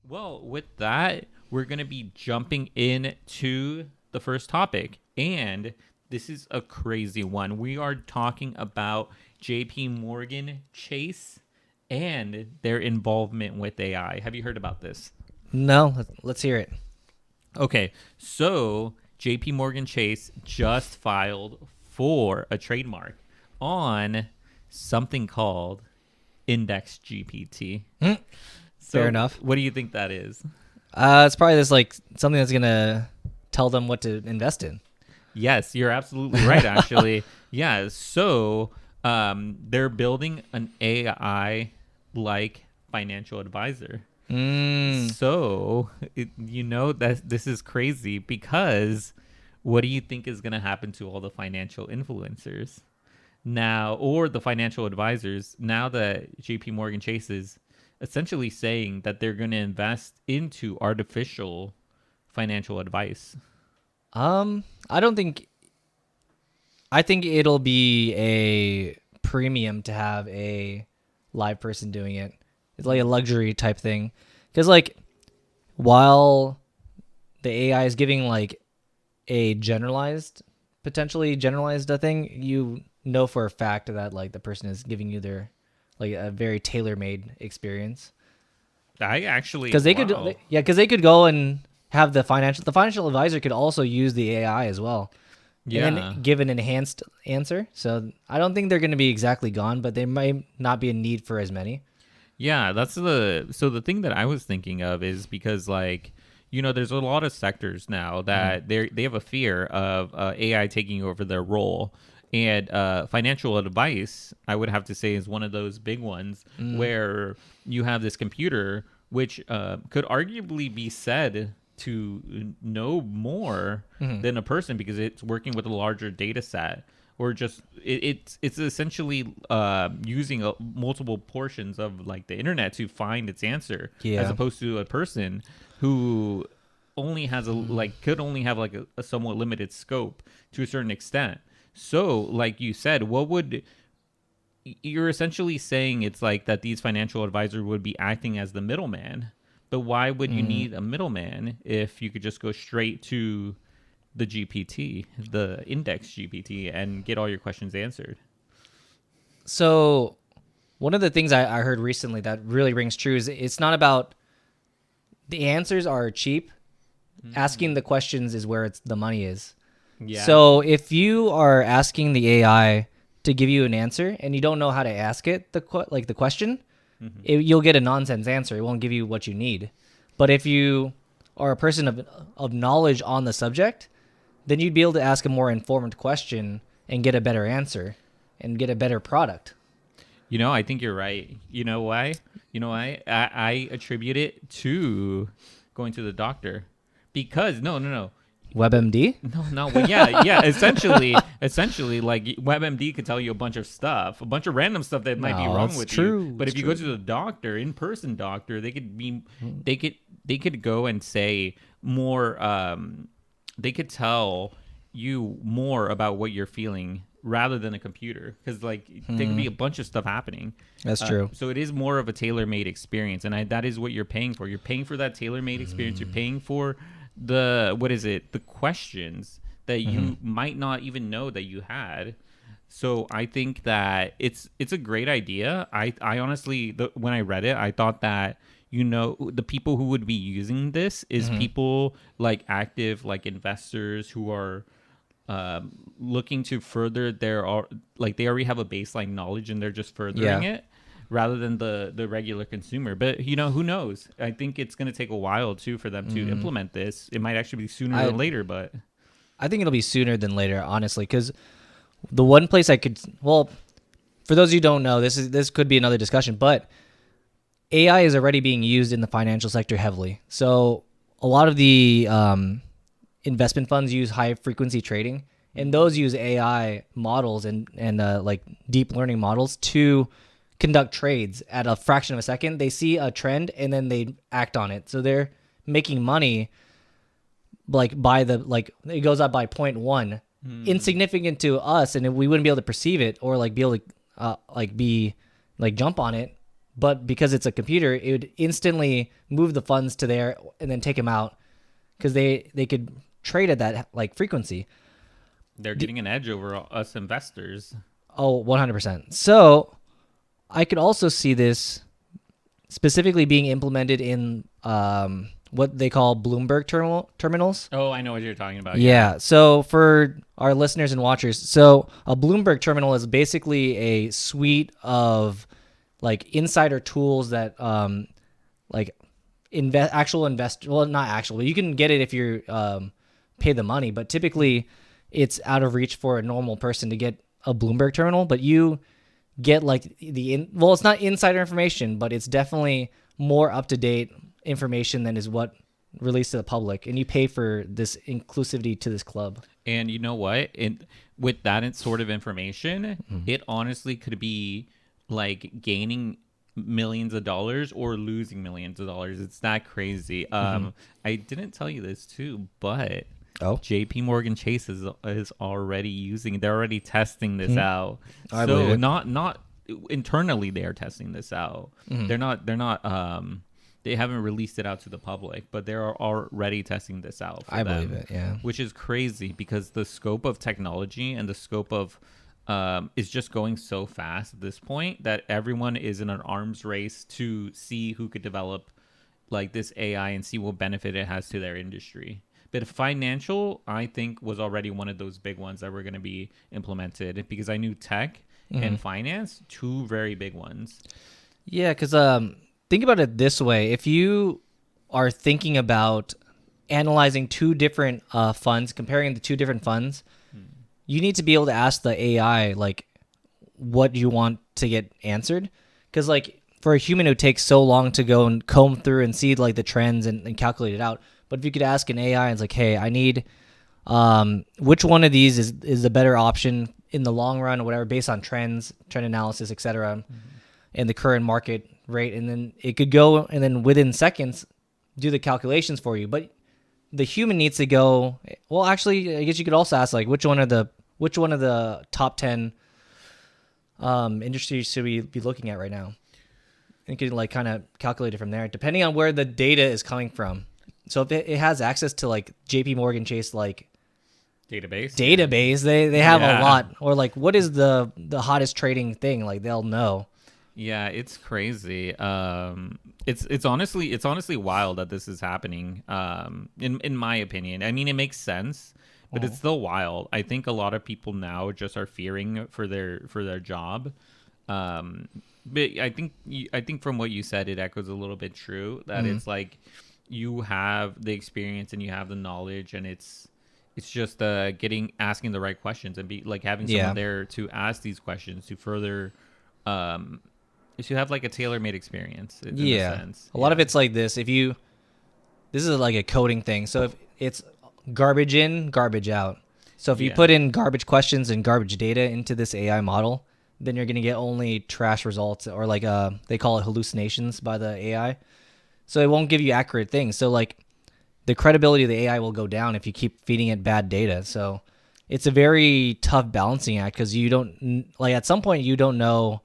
Well, with that, we're going to be jumping into the first topic. And this is a crazy one. We are talking about JP Morgan Chase and their involvement with AI. Have you heard about this? No, let's hear it. Okay, so JP Morgan Chase just filed for a trademark on something called IndexGPT. So Fair enough. what do you think that is? It's probably this like something that's gonna tell them what to invest in. Yes, you're absolutely right, actually. Yeah, so they're building an AI like financial advisor. So, that this is crazy because what do you think is going to happen to all the financial influencers now, or the financial advisors, now that JP Morgan Chase is essentially saying that they're going to invest into artificial financial advice? I don't think. I think it'll be a premium to have a live person doing it. It's like a luxury type thing, because like while the AI is giving like a potentially generalized thing, you know for a fact that like the person is giving you their like a very tailor-made experience. I actually, Because they wow. could, yeah, because they could go and have the financial advisor could also use the AI as well, Yeah. and then give an enhanced answer. So I don't think they're going to be exactly gone, but there might not be a need for as many. Yeah, so the thing that I was thinking of is because like, there's a lot of sectors now that they have a fear of AI taking over their role. And financial advice, I would have to say, is one of those big ones where you have this computer which could arguably be said to know more than a person because it's working with a larger data set, or just it's essentially using multiple portions of like the internet to find its answer, Yeah. as opposed to a person who only has could only have like a somewhat limited scope to a certain extent. So like you said, you're essentially saying it's like that these financial advisors would be acting as the middleman. But why would you need a middleman if you could just go straight to the GPT, the index GPT, and get all your questions answered? So one of the things I heard recently that really rings true is it's not about the answers are cheap. Asking the questions is where the money is. Yeah. So if you are asking the AI to give you an answer and you don't know how to ask it the question, you'll get a nonsense answer. It won't give you what you need. But if you are a person of knowledge on the subject, then you'd be able to ask a more informed question and get a better answer and get a better product. I think you're right. You know why? I attribute it to going to the doctor. Because no. WebMD? No, well, yeah. Essentially, like WebMD could tell you a bunch of stuff, a bunch of random stuff that might be No, wrong that's with true. you. But if you go to the doctor, in-person doctor, they could go and say more. They could tell you more about what you're feeling rather than a computer, because like there could be a bunch of stuff happening. That's true. So it is more of a tailor-made experience, and that is what you're paying for. You're paying for that tailor-made experience. You're paying for the questions that you might not even know that you had. So I think that it's a great idea. I honestly, when I read it, I thought that the people who would be using this is people like active like investors who are looking to further they already have a baseline knowledge and they're just furthering it, rather than the regular consumer. But who knows? I think it's going to take a while too for them to implement this. It might actually be sooner than later, but I think it'll be sooner than later, honestly, because the one place for those who don't know, this could be another discussion, but AI is already being used in the financial sector heavily. So a lot of the investment funds use high frequency trading, and those use AI models and like deep learning models to conduct trades at a fraction of a second. They see a trend and then they act on it. So they're making money like it goes up by 0.1, insignificant to us, and we wouldn't be able to perceive it or like be able to jump on it. but because it's a computer, it would instantly move the funds to there and then take them out because they could trade at that like frequency. They're getting an edge over us investors. Oh, 100%. So I could also see this specifically being implemented in what they call Bloomberg terminals. Oh, I know what you're talking about. Yeah. So for our listeners and watchers, so a Bloomberg terminal is basically a suite of like insider tools that like actual invest well not actual, but you can get it if you pay the money, but typically it's out of reach for a normal person to get a Bloomberg terminal, but you get like it's not insider information, but it's definitely more up to date information than is what released to the public, and you pay for this inclusivity to this club. And you know what? With that sort of information, it honestly could be like gaining millions of dollars or losing millions of dollars. It's that crazy. I didn't tell you this too, but JP Morgan Chase is already using. They're already testing this out. So not internally they are testing this out. They're not they haven't released it out to the public, but they're already testing this out for them. I believe it, yeah. Which is crazy because the scope of technology and the scope of is just going so fast at this point that everyone is in an arms race to see who could develop like this AI and see what benefit it has to their industry. But financial, I think, was already one of those big ones that were going to be implemented because I knew tech and finance, two very big ones. Yeah, because think about it this way. If you are thinking about analyzing two different funds, comparing the two different funds, you need to be able to ask the AI, like, what you want to get answered. Because, like, for a human, it would take so long to go and comb through and see, like, the trends and calculate it out. But if you could ask an AI, and it's like, hey, I need which one of these is the better option in the long run or whatever, based on trends, trend analysis, etc., and the current market rate. And then it could go and then within seconds do the calculations for you. But the human needs to go, well, actually, I guess you could also ask, like, which one of the top 10 industries should we be looking at right now? And you could, like, kind of calculate it from there, depending on where the data is coming from. So if it has access to like JP Morgan Chase like database, they have a lot. Or like, what is the hottest trading thing? Like, they'll know. Yeah, it's crazy. It's honestly wild that this is happening. In my opinion, I mean, it makes sense, but it's still wild. I think a lot of people now just are fearing for their job. But I think from what you said, it echoes a little bit true that it's like you have the experience and you have the knowledge, and it's just asking the right questions and be like having someone there to ask these questions to further to have like a tailor-made experience in a sense. A lot of it's like this. This is like a coding thing. So if it's garbage in, garbage out. So if you put in garbage questions and garbage data into this AI model, then you're going to get only trash results, or like they call it hallucinations by the AI. So it won't give you accurate things. So like the credibility of the AI will go down if you keep feeding it bad data. So it's a very tough balancing act because you don't, like, at some point you don't know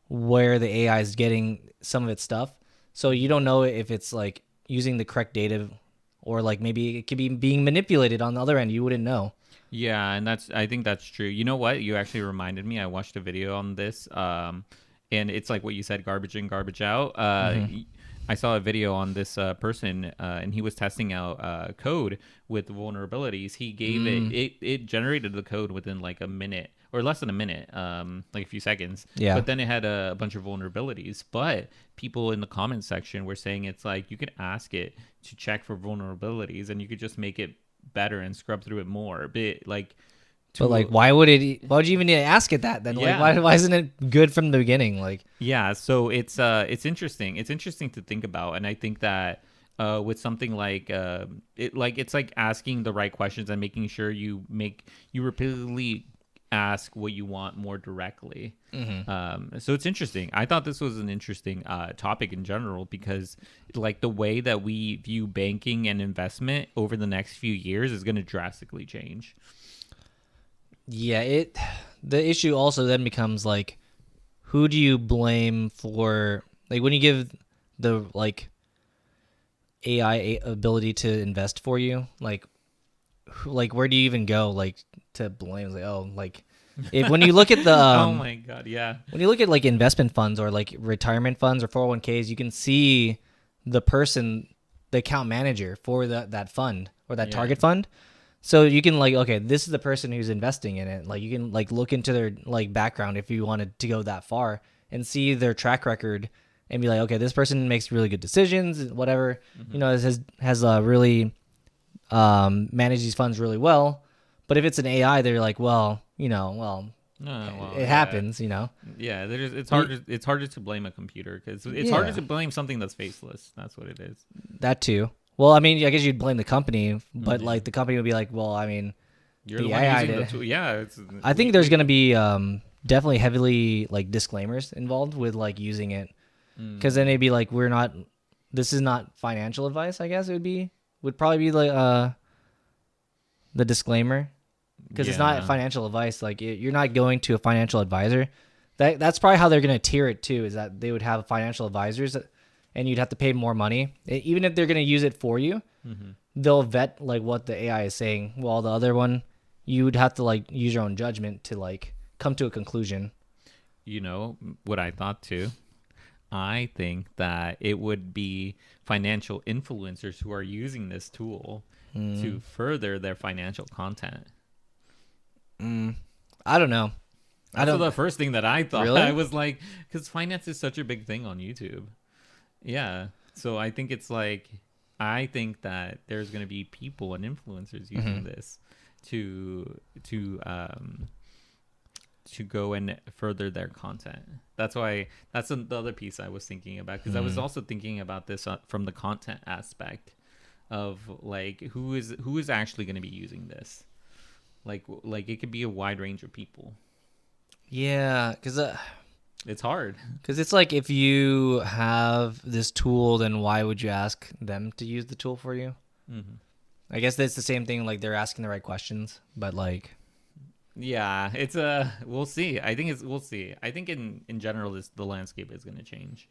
where the AI is getting some of its stuff. So you don't know if it's like using the correct data, or like maybe it could be being manipulated on the other end. You wouldn't know. Yeah, and I think that's true. You know what? You actually reminded me. I watched a video on this, and it's like what you said, garbage in, garbage out. I saw a video on this person, and he was testing out code with vulnerabilities. He gave it generated the code within like a minute or less than a minute, like a few seconds. Yeah. But then it had a bunch of vulnerabilities. But people in the comments section were saying it's like you could ask it to check for vulnerabilities, and you could just make it better and scrub through it more. But like, why would you even need to ask it that then? Yeah. Like, why isn't it good from the beginning? Like, yeah, so it's interesting. It's interesting to think about, and I think that with something like it's like asking the right questions and making sure you repeatedly ask what you want more directly. So it's interesting. I thought this was an interesting topic in general because like the way that we view banking and investment over the next few years is going to drastically change. Yeah, the issue also then becomes like, who do you blame for Like when you give the like AI ability to invest for you, like where do you even go like to blame? It's like, oh, like if when you look at the Oh my god, yeah. when you look at like investment funds or like retirement funds or 401ks, you can see the person, the account manager for that fund or that Yeah. target fund. So you can like, okay, this is the person who's investing in it. Like you can like look into their like background if you wanted to go that far and see their track record and be like, okay, this person makes really good decisions, whatever. You know, has really managed these funds really well. But if it's an AI, they're like, well, No, well, it yeah. happens, Yeah, it's But harder. It's harder to blame a computer because it's harder yeah, to blame something that's faceless. That's what it is. that too. Well, I mean, I guess you'd blame the company, but Yeah. like the company would be like, well, I mean, You're the the one AI using the did. tool. Yeah, it's I think there's gonna be definitely heavily like disclaimers involved with like using it, because then it'd be like this is not financial advice. I guess would probably be like the disclaimer, because it's not yeah. financial advice. Like you're not going to a financial advisor. That's probably how they're gonna tier it too. Is that they would have financial advisors, and you'd have to pay more money, even if they're gonna use it for you. They'll vet like what the AI is saying. While the other one, you would have to like use your own judgment to like come to a conclusion. You know what I thought too. I think that it would be financial influencers who are using this tool to further their financial content. I don't know. I That's don't the first thing that I thought. Really? I was like, because finance is such a big thing on YouTube. Yeah. So I think it's like, I think that there's going to be people and influencers using this to go and further their content. That's why the other piece I was thinking about, because I was also thinking about this from the content aspect of like who is actually going to be using this. Like it could be a wide range of people. Yeah, because It's hard. it's like if you have this tool, then why would you ask them to use the tool for you? I guess that's the same thing. Like they're asking the right questions, but like, Yeah, it's we'll see. We'll see. I think in general the landscape is going to change.